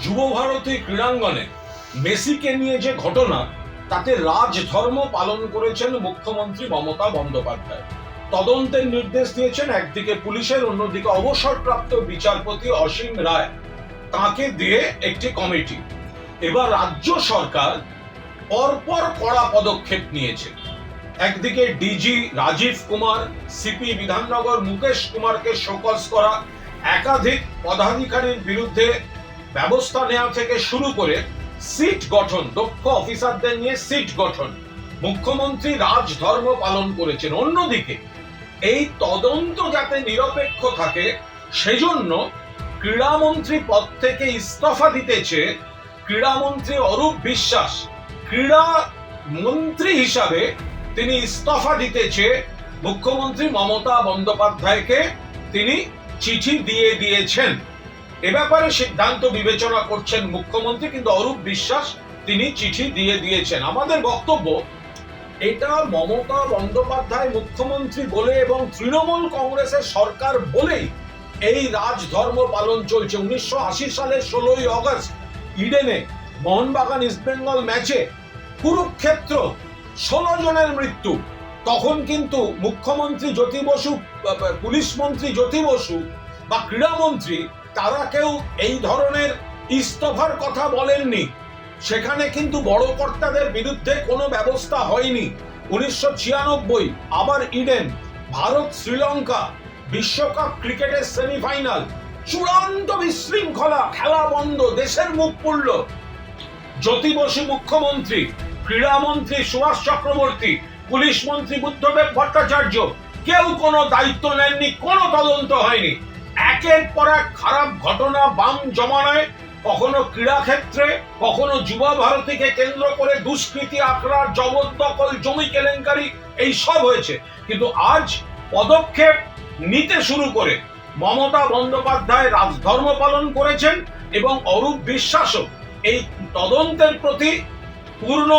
যুবভারতী ক্রীড়াঙ্গনে মেসিকে নিয়ে যে ঘটনা, তাতে রাজধর্ম পালন করেছেন মুখ্যমন্ত্রী মমতা বন্দ্যোপাধ্যায়। তদন্তের নির্দেশ দিয়েছেন একদিকে পুলিশের, অন্যদিকে অবসরপ্রাপ্ত বিচারপতি অসীম রায়, তাকে দিয়ে একটি কমিটি। এবার রাজ্য সরকার পরপর কড়া পদক্ষেপ নিয়েছে। একদিকে ডিজি রাজীব কুমার, সিপি বিধাননগর মুকেশ কুমারকে শোকজ করা, একাধিক পদাধিকারীর বিরুদ্ধে ব্যবস্থা নেওয়া থেকে শুরু করে সিট গঠন, দক্ষ অফিসারদের নিয়ে সিট গঠন, মুখ্যমন্ত্রী রাজধর্ম পালন করেছেন। অন্যদিকে এই তদন্ত যাতে নিরপেক্ষ থাকে সেজন্য ক্রীড়ামন্ত্রী পদ থেকে ইস্তফা দিতেছে ক্রীড়ামন্ত্রী অরূপ বিশ্বাস। ক্রীড়া মন্ত্রী হিসাবে তিনি ইস্তফা দিতেছে মুখ্যমন্ত্রী মমতা বন্দ্যোপাধ্যায়কে তিনি চিঠি দিয়ে দিয়েছেন। এ ব্যাপারে সিদ্ধান্ত বিবেচনা করছেন মুখ্যমন্ত্রী, কিন্তু অরূপ বিশ্বাস তিনি চিঠি দিয়ে দিয়েছেন। আমাদের বক্তব্য, এটা মমতা বন্দ্যোপাধ্যায় মুখ্যমন্ত্রী বলে এবং তৃণমূল কংগ্রেসের সরকার বলেই এই রাজধর্ম পালন চলছে। 1980 সালের 16ই অগস্ট ইডেনে মোহনবাগান ইস্টবেঙ্গল ম্যাচে কুরুক্ষেত্র 16 জনের মৃত্যু। তখন কিন্তু মুখ্যমন্ত্রী জ্যোতি বসু, পুলিশ মন্ত্রী জ্যোতি বসু বা ক্রীড়ামন্ত্রী, তারা কেউ এই ধরনের ইস্তফার কথা বলেননি। সেখানে কিন্তু বড় কর্তাদের বিরুদ্ধে কোনো ব্যবস্থা হয়নি। 1996 আবার ইডেন, ভারত শ্রীলঙ্কা বিশ্বকাপ ক্রিকেটের সেমিফাইনাল, চূড়ান্ত বিশৃঙ্খলা, খেলা বন্ধ, দেশের মুখ পুড়ল। জ্যোতি বসু মুখ্যমন্ত্রী, ক্রীড়ামন্ত্রী সুভাষ চক্রবর্তী, পুলিশ মন্ত্রী বুদ্ধদেব ভট্টাচার্য কেউ কোনো দায়িত্ব নেননি, কোনো তদন্ত হয়নি। একের পর এক খারাপ ঘটনা বাম জমানায়, কখনো ক্রীড়া ক্ষেত্রে, কখনো যুবা ভারতীকে কেন্দ্র করে দুষ্কৃতি, আখড়া, জবরদখল, জমি কেলেঙ্কারি, এই সব হয়েছে। কিন্তু আজ পদক্ষেপ নিতে শুরু করে মমতা বন্দ্যোপাধ্যায় রাজধর্ম পালন করেছেন এবং অরূপ বিশ্বাসও এই তদন্তের প্রতি পূর্ণ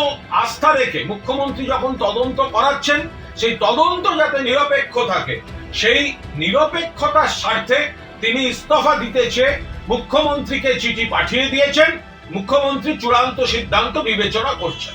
আস্থা রেখে মুখ্যমন্ত্রী যখন তদন্ত করাচ্ছেন, সেই তদন্ত যাতে নিরপেক্ষ থাকে, সেই নিরপেক্ষতার স্বার্থে তিনি ইস্তফা দিতেছে মুখ্যমন্ত্রীকে চিঠি পাঠিয়ে দিয়েছেন। মুখ্যমন্ত্রী চূড়ান্ত সিদ্ধান্ত বিবেচনা করছেন।